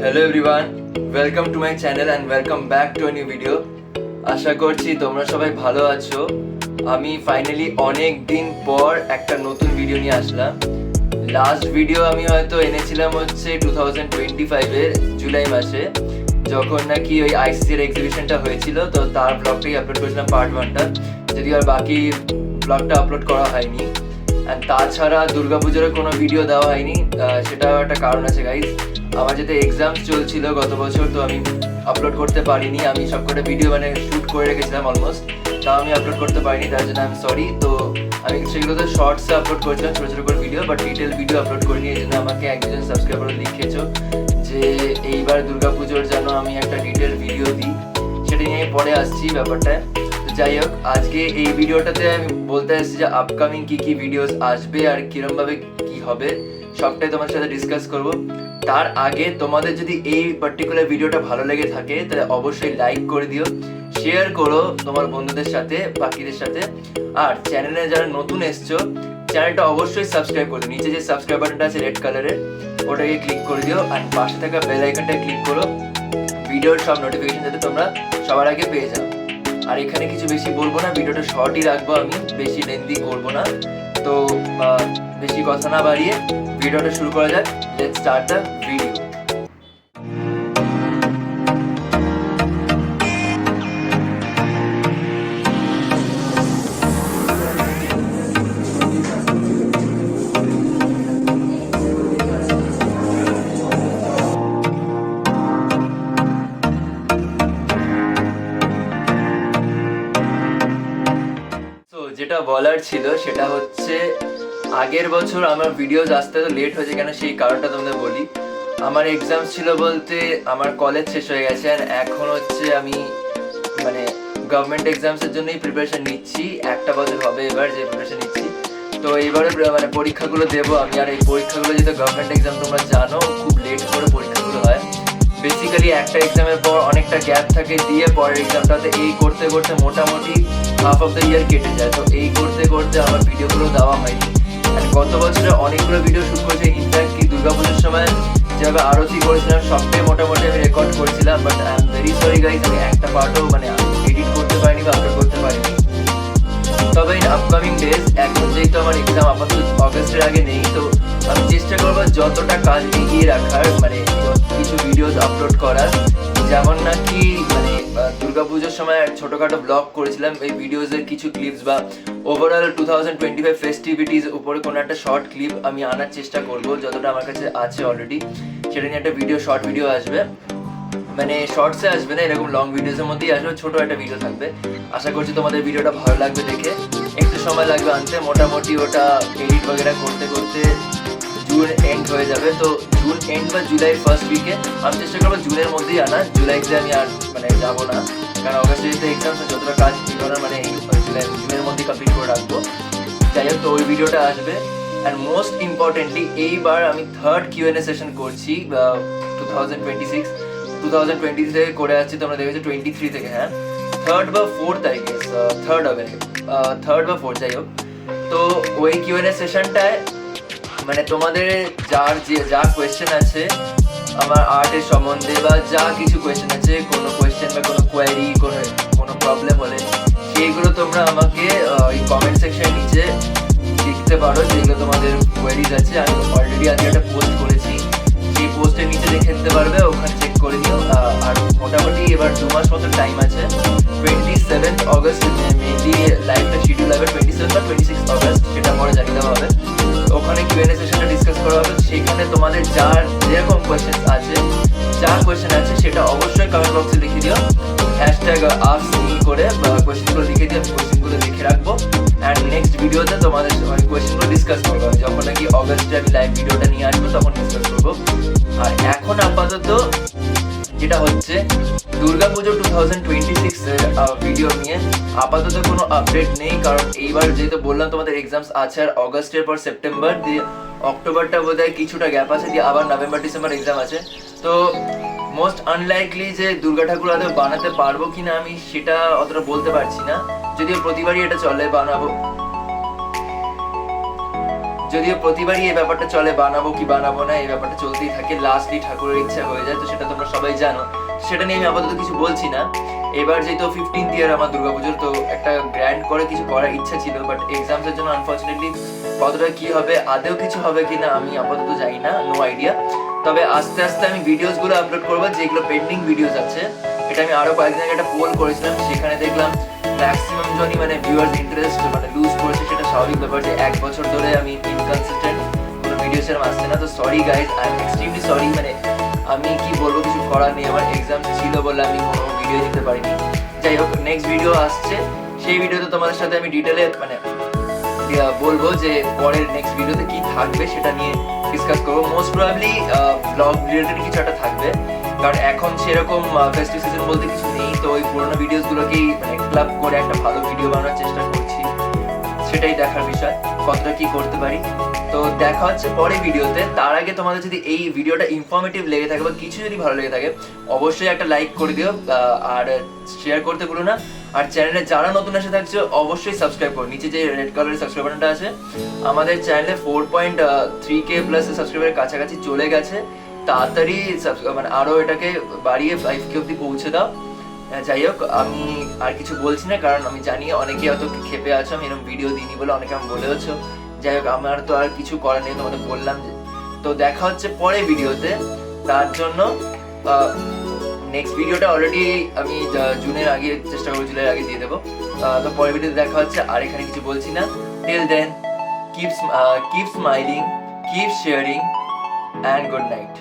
Hello everyone, welcome to my channel and welcome back to a new video. আশা করছি তোমরা সবাই ভালো আছো। আমি ফাইনালি অনেক দিন পর একটা নতুন ভিডিও নিয়ে আসলাম। লাস্ট ভিডিও আমি হয়তো এনেছিলাম হচ্ছে 2025-এর জুলাই মাসে, যখন নাকি ওই আইসিসির এক্সিবিশনটা হয়েছিল। তো তার ব্লগটাই আপলোড করেছিলাম পার্ট 1টা, যদিও আর বাকি ব্লগটা আপলোড করা হয়নি। অ্যান্ড তাছাড়া দুর্গাপুজোর কোনো ভিডিও দেওয়া হয়নি, সেটাও একটা কারণ আছে গাইজ। আমার যেতে এক্সাম চলছিল গত বছর, তো আমি আপলোড করতে পারিনি। আমি সবকটা ভিডিও শ্যুট করে রেখেছিলাম অলমোস্ট, তাও আমি আপলোড করতে পারিনি, তার জন্য আমি সরি। তো আমি সেগুলোতে শর্টসে আপলোড করেছিলাম, ছোটো ছোটো করে video, but detail video upload করিনি। এই জন্য আমাকে একজন সাবস্ক্রাইবার লিখেছো যে এইবার দুর্গাপুজোর যেন আমি একটা ডিটেল ভিডিও দিই, সেটা নিয়ে পরে আসছি ব্যাপারটায়। যাই হোক, আজকে এই ভিডিওটাতে আমি বলতে এসেছি যে আপকামিং কি ভিডিওস আসবে আর কিরমভাবে কি হবে সবটাই তোমার সাথে ডিসকাস করব। তার আগে তোমাদের যদি এই পার্টিকুলার ভিডিওটা ভালো লেগে থাকে তাহলে অবশ্যই লাইক করে দিও, শেয়ার করো তোমার বন্ধুদের সাথে, বাকিদের সাথে। আর চ্যানেলে যারা নতুন এসছো চ্যানেলটা অবশ্যই সাবস্ক্রাইব করে দিও। নিচে যে সাবস্ক্রাইব বাটনটা আছে রেড কালারের, ওটাকে ক্লিক করে দিও। আর পাশে থাকা বেল আইকনটা ক্লিক করো, ভিডিওর সব নোটিফিকেশন যাতে তোমরা সবার আগে পেয়ে যাও। আর এখানে কিছু বেশি বলবো না, ভিডিওটা শর্টই রাখবো, আমি বেশি লেন্দি করবো না। তো বেশি কথা না বাড়িয়ে ভিডিওটা শুরু করা যাক। Let's start the video. যেটা বলার ছিল সেটা হচ্ছে, আগের বছর আমার ভিডিওস আসতে তো লেট হয়েছে কেন সেই কারণটা তোমাদের বলি। আমার এক্সাম ছিল বলতে আমার কলেজ শেষ হয়ে গেছে, আর এখন হচ্ছে আমি গভর্নমেন্ট এক্সামসের জন্যই প্রিপারেশন নিচ্ছি। একটা বছর হবে এবার যে প্রিপারেশন নিচ্ছি। তো এইবারে পরীক্ষাগুলো দেবো আমি। আর এই পরীক্ষাগুলো যেহেতু গভর্নমেন্ট এক্সাম তোমরা জানো খুব লেট করে পরীক্ষাগুলো হয়। বেসিক্যালি একটা এক্সামের পর অনেকটা গ্যাপ থাকে, দিয়ে পরের এক্সামটাতে এই করতে করতে মোটামুটি হাফ অফ দ্য ইয়ার কেটে যায়। তো এই করতে করতে আমার ভিডিওগুলো দেওয়া হয়নি। আর গত বছরে অনেকগুলো ভিডিও শ্যুট করেছি, ইনফ্যাক্ট কি দুর্গাপুজোর সময় যেভাবে আরতি করেছিলাম সবটাই মোটামুটি আমি রেকর্ড করেছিলাম। But I am very sorry guys, আমি একটা পার্টও এডিট করতে পারিনি বা আপলোড করতে পারিনি। তবে ইন আপকামিং ডেজ, এখন যেহেতু আমার এক্সাম আপাতত অগস্টের আগে নেই, তো আমি চেষ্টা করবো যতটা কাজ এগিয়ে রাখার, কিছু ভিডিওস আপলোড করার। যেমন নাকি দুর্গাপুজোর সময় ছোটোখাটো ব্লগ করেছিলাম, এই ভিডিওসের কিছু ক্লিপস বা ওভারঅল 2025 ফেস্টিভিটিস উপরে কোনো একটা শর্ট ক্লিপ আমি আনার চেষ্টা করব, যতটা আমার কাছে আছে অলরেডি। সেটা নিয়ে একটা শর্ট ভিডিও আসবে, শর্টসে আসবে না, এরকম লং ভিডিওসের মধ্যেই আসবে, ছোট একটা ভিডিও থাকবে। আশা করছি তোমাদের ভিডিওটা ভালো লাগবে দেখে। একটু সময় লাগবে আনতে, মোটামুটি ওটা এডিট বগেরা করতে করতে জুন এন্ড হয়ে যাবে। তো জুন এন্ড বা জুলাই ফার্স্ট উইকে আমি চেষ্টা করবো জুনের মধ্যেই আনা। জুলাইতে আমি আর যাবো না, কারণ অগস্টে যেহেতু এক্সাম, যতটা কাজ জুনের মধ্যেই কমপ্লিট করে রাখবো। যাই হোক, তো ওই ভিডিওটা আসবে। অ্যান্ড মোস্ট ইম্পর্টেন্টলি এইবার আমি থার্ড Q&A সেশন করছি 2020 থেকে করে আসছি। তোমরা দেখেছো 23 থেকে, হ্যাঁ থার্ড বা ফোর্থ তারিখে, থার্ড হবে, থার্ড বা ফোর্থ, যাই হোক। তো ওই Q&A সেশনটায় তোমাদের যা কোয়েশ্চেন আছে আমার আর্টের সম্বন্ধে, বা যা কিছু কোয়েশ্চেন আছে, কোনো কোয়েশ্চেন বা কোনো কোয়ারি, কোনো প্রবলেম হলে সেইগুলো তোমরা আমাকে ওই কমেন্ট সেকশনের নিচে লিখতে পারো, যেগুলো তোমাদের কোয়ারিজ আছে। আমি অলরেডি আজকে একটা পোস্ট করেছি, সেই পোস্টের নিচে দেখে নিতে পারবে, ওখানে চেক করে নিও। আর মোটামুটি এবার 2 মাস মতো টাইম আছে। 27 অগস্ট মেনলি লাইভটা শিডিউল হবে, 27 বা 26 অগস্ট, সেটা পরে জানিয়ে দেওয়া হবে। ওখানে Q&A সেশনটা ডিসকাস করা হবে। সেখানে তোমাদের যেরকম কোয়েশ্চেন আছে সেটা অবশ্যই কমেন্ট বক্সে লিখে দিও, #askme করে কোয়েশ্চেনগুলো লিখে দিও। আমি কোয়েশ্চেনগুলো লিখে রাখবো, অ্যান্ড নেক্সট ভিডিওতে তোমাদের ওই কোয়েশ্চেনগুলো ডিসকাস করবো। যখন নাকি অগস্টে আমি লাইভ ভিডিওটা নিয়ে আসবো তখন ডিসকাস করবো। আর এখন আপাতত যেটা হচ্ছে, দুর্গাপুজো 2026 এর ভিডিও নিয়ে আপাতত কোনো আপডেট নেই, কারণ এইবার যেহেতু বললাম তোমাদের এক্সামস আছে। আর অগস্টের পর সেপ্টেম্বর, দিয়ে অক্টোবরটা বোধহয় কিছুটা গ্যাপ আছে, দিয়ে আবার নভেম্বর ডিসেম্বর এক্সাম আছে। তো মোস্ট আনলাইকলি যে দুর্গা ঠাকুর আদৌ বানাতে পারবো কিনা আমি সেটা অতটা বলতে পারছি না, যদিও প্রতিবারই এটা চলে বানাবো। যদিও প্রতিবারই এই ব্যাপারটা চলে, বানাবো কি বানাবো না, এই ব্যাপারটা চলতেই থাকে, লাস্টলি ঠাকুরের ইচ্ছা হয়ে যায়, তো সেটা তোমরা সবাই জানো, সেটা নিয়ে আমি আপাতত কিছু বলছি না। এবার যেহেতু 15th ইয়ার আমার দুর্গাপুজোর, তো একটা গ্র্যান্ড করে কিছু করার ইচ্ছা ছিল, বাট এক্সামসের জন্য আনফর্চুনেটলি কতটা কি হবে, আদেও কিছু হবে কিনা আমি আপাতত জানি না, নো আইডিয়া। তবে আস্তে আস্তে আমি ভিডিওসগুলো আপলোড করবো, যেগুলো পেন্ডিং ভিডিওস আছে। এটা আমি আরো কয়েকদিন আগে একটা পোল করেছিলাম, সেখানে দেখলাম ম্যাক্সিমাম জনই মানে ভিউয়ার্স ইন্টারেস্ট মানে লুজ করেছে, সেটা স্বাভাবিক ব্যাপার যে 1 বছর ধরে আমি ইনকনসিস্টেন্ট, কোনো ভিডিও সেরকম আসছে না। তো sorry guys, I am extremely sorry, মানে আমি কি বলবো, কিছু করার নেই, আমার এক্সাম ছিল বলে আমি কোনো ভিডিও দিতে পারিনি। যাই হোক, নেক্সট ভিডিও আসছে, সেই ভিডিওতে তোমাদের সাথে আমি ডিটেলে মানে বলবো যে পরের নেক্সট ভিডিওতে কি থাকবে সেটা নিয়ে ডিসকাস করবো। মোস্ট প্রবাবলি ব্লগ রিলেটেড কিছু একটা থাকবে, কারণ এখন সেরকম ফেস্টিভ সিজন বলতে কিছু নেই, তো ওই পুরোনো ভিডিওসগুলোকেই মানে ক্লাব করে একটা ভালো ভিডিও বানানোর চেষ্টা করছি, সেটাই দেখার বিষয় কতটা কি করতে পারি। তো দেখা হচ্ছে পরে ভিডিওতে। তার আগে তোমাদের যদি এই ভিডিওটা ইনফরমেটিভ লেগে থাকে বা কিছু যদি ভালো লেগে থাকে, অবশ্যই একটা লাইক করে দিও, আর শেয়ার করতে ভুলো না। আর চ্যানেলে যারা নতুন এসে থাকছে অবশ্যই সাবস্ক্রাইব করো, নিচে যে রেড কালারের সাবস্ক্রাইব বাটনটা আছে। আমাদের চ্যানেলে 4.3K প্লাস সাবস্ক্রাইবারের কাছাকাছি চলে গেছে, তাড়াতাড়ি মানে আরও এটাকে বাড়িয়ে 5K অব্দি পৌঁছে দাও। যাই হোক, আমি আর কিছু বলছি না, কারণ আমি জানি অনেকে অত ক্ষেপে আছো আমি এরকম ভিডিও দিইনি বলে, অনেকে আমি বলেওছো। যাই হোক, আমার তো আর কিছু করার নেই, তোমাদের বললাম যে। তো দেখা হচ্ছে পরে ভিডিওতে, তার জন্য নেক্সট ভিডিওটা অলরেডি আমি জুনের আগে চেষ্টা করবো, জুলাইয়ের আগে দিয়ে দেবো। তো পরের ভিডিওতে দেখা হচ্ছে, আর এখানে কিছু বলছি না। Till then, keep smiling, keep sharing, and good night.